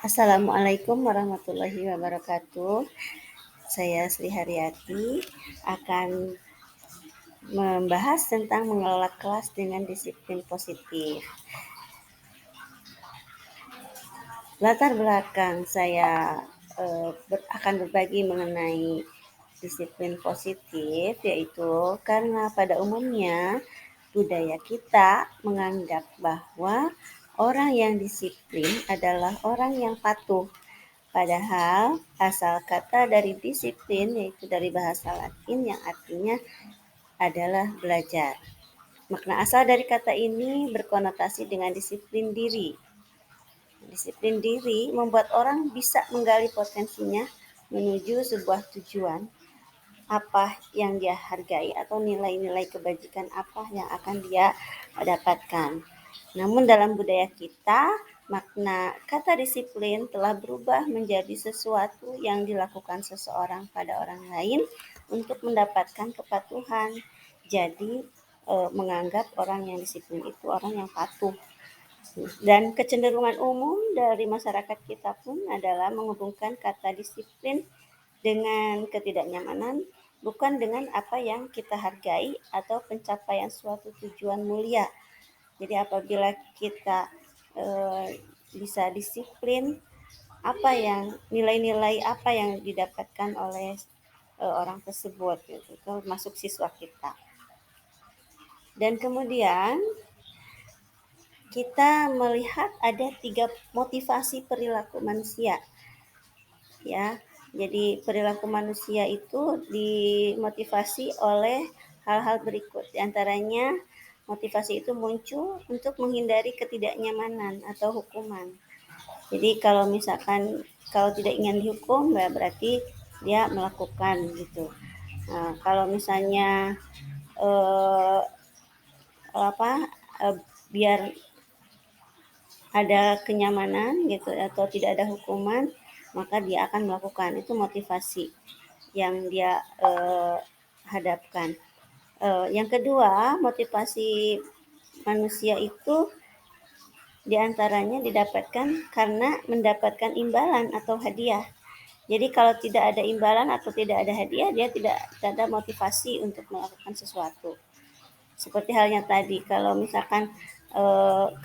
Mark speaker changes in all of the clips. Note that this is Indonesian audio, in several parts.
Speaker 1: Assalamualaikum warahmatullahi wabarakatuh. Saya Sri Haryati akan membahas tentang mengelola kelas dengan disiplin positif. Latar belakang saya akan berbagi mengenai disiplin positif, yaitu karena pada umumnya budaya kita menganggap bahwa orang yang disiplin adalah orang yang patuh. Padahal asal kata dari disiplin yaitu dari bahasa Latin yang artinya adalah belajar. Makna asal dari kata ini berkonotasi dengan disiplin diri. Disiplin diri membuat orang bisa menggali potensinya menuju sebuah tujuan, apa yang dia hargai atau nilai-nilai kebajikan apa yang akan dia dapatkan. Namun dalam budaya kita, makna kata disiplin telah berubah menjadi sesuatu yang dilakukan seseorang pada orang lain untuk mendapatkan kepatuhan. Jadi menganggap orang yang disiplin itu orang yang patuh. Dan kecenderungan umum dari masyarakat kita pun adalah menghubungkan kata disiplin dengan ketidaknyamanan, bukan dengan apa yang kita hargai atau pencapaian suatu tujuan mulia. Jadi apabila kita bisa disiplin, apa yang nilai-nilai apa yang didapatkan oleh orang tersebut, gitu, termasuk siswa kita. Dan kemudian kita melihat ada 3 motivasi perilaku manusia, ya. Jadi perilaku manusia itu dimotivasi oleh hal-hal berikut. Di antaranya motivasi itu muncul untuk menghindari ketidaknyamanan atau hukuman. Jadi kalau misalkan kalau tidak ingin dihukum, ya berarti dia melakukan gitu. Nah, kalau misalnya eh, apa biar ada kenyamanan gitu atau tidak ada hukuman, maka dia akan melakukan. Itu motivasi yang dia hadapkan. Yang kedua, motivasi manusia itu diantaranya didapatkan karena mendapatkan imbalan atau hadiah. Jadi kalau tidak ada imbalan atau tidak ada hadiah, dia tidak ada motivasi untuk melakukan sesuatu. Seperti halnya tadi, kalau misalkan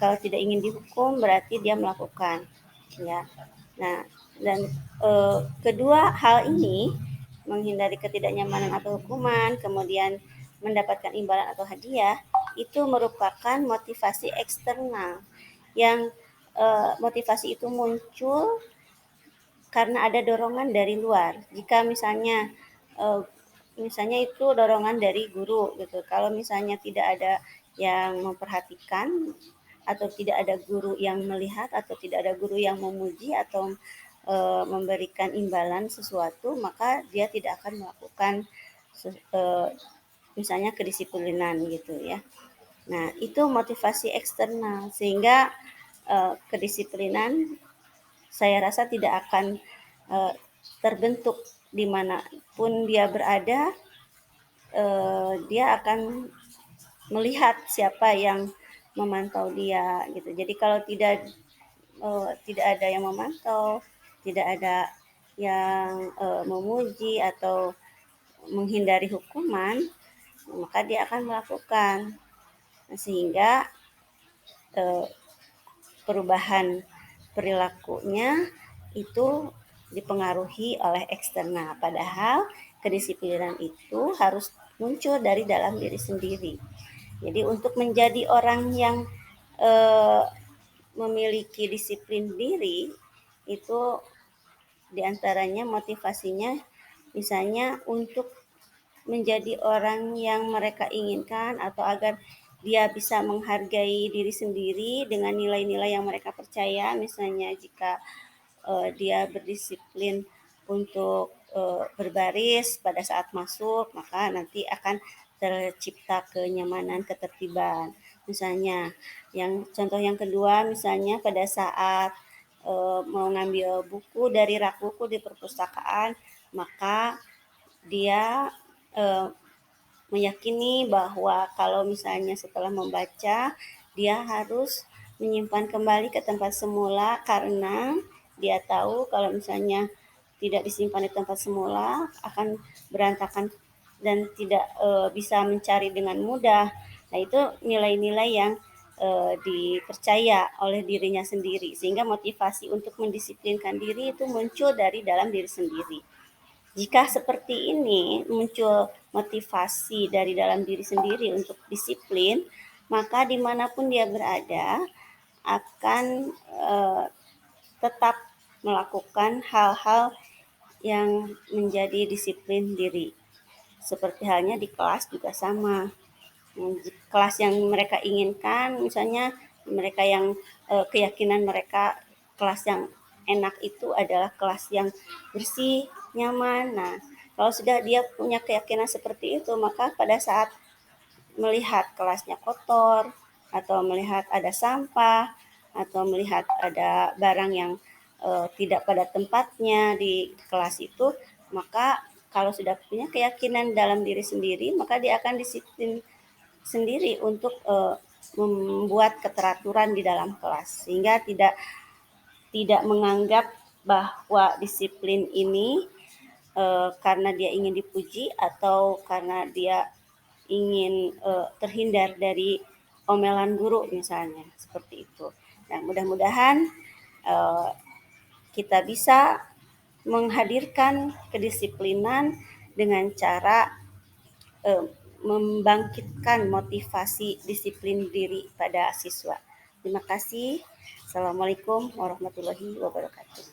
Speaker 1: kalau tidak ingin dihukum berarti dia melakukan, ya. Nah, dan kedua hal ini, menghindari ketidaknyamanan atau hukuman, kemudian mendapatkan imbalan atau hadiah, itu merupakan motivasi eksternal yang motivasi itu muncul karena ada dorongan dari luar. Jika misalnya itu dorongan dari guru gitu. Kalau misalnya tidak ada yang memperhatikan atau tidak ada guru yang melihat atau tidak ada guru yang memuji atau memberikan imbalan sesuatu, maka dia tidak akan melakukan misalnya kedisiplinan gitu ya. Nah, itu motivasi eksternal sehingga kedisiplinan saya rasa tidak akan terbentuk dimanapun dia berada. Dia akan melihat siapa yang memantau dia gitu. Jadi kalau tidak ada yang memantau, tidak ada yang memuji atau menghindari hukuman, maka dia akan melakukan. Sehingga perubahan perilakunya itu dipengaruhi oleh eksternal. Padahal kedisiplinan itu harus muncul dari dalam diri sendiri. Jadi untuk menjadi orang yang memiliki disiplin diri itu diantaranya motivasinya misalnya untuk menjadi orang yang mereka inginkan atau agar dia bisa menghargai diri sendiri dengan nilai-nilai yang mereka percaya. Misalnya jika dia berdisiplin untuk berbaris pada saat masuk, maka nanti akan tercipta kenyamanan, ketertiban. Misalnya, contoh yang kedua, misalnya pada saat mau ngambil buku dari rak buku di perpustakaan, maka dia meyakini bahwa kalau misalnya setelah membaca, dia harus menyimpan kembali ke tempat semula karena dia tahu kalau misalnya tidak disimpan di tempat semula akan berantakan dan tidak bisa mencari dengan mudah. Nah, itu nilai-nilai yang dipercaya oleh dirinya sendiri, sehingga motivasi untuk mendisiplinkan diri itu muncul dari dalam diri sendiri. Jika seperti ini muncul motivasi dari dalam diri sendiri untuk disiplin, maka dimanapun dia berada akan tetap melakukan hal-hal yang menjadi disiplin diri. Seperti halnya di kelas juga sama. Kelas yang mereka inginkan, misalnya mereka yang keyakinan mereka kelas yang enak itu adalah kelas yang bersih, nyaman. Nah, kalau sudah dia punya keyakinan seperti itu, maka pada saat melihat kelasnya kotor, atau melihat ada sampah, atau melihat ada barang yang tidak pada tempatnya di kelas itu, maka kalau sudah punya keyakinan dalam diri sendiri, maka dia akan disiplin sendiri untuk membuat keteraturan di dalam kelas, sehingga tidak menganggap bahwa disiplin ini karena dia ingin dipuji atau karena dia ingin terhindar dari omelan guru misalnya, seperti itu. Nah, mudah-mudahan eh, kita bisa menghadirkan kedisiplinan dengan cara eh, membangkitkan motivasi disiplin diri pada siswa. Terima kasih. Assalamualaikum warahmatullahi wabarakatuh.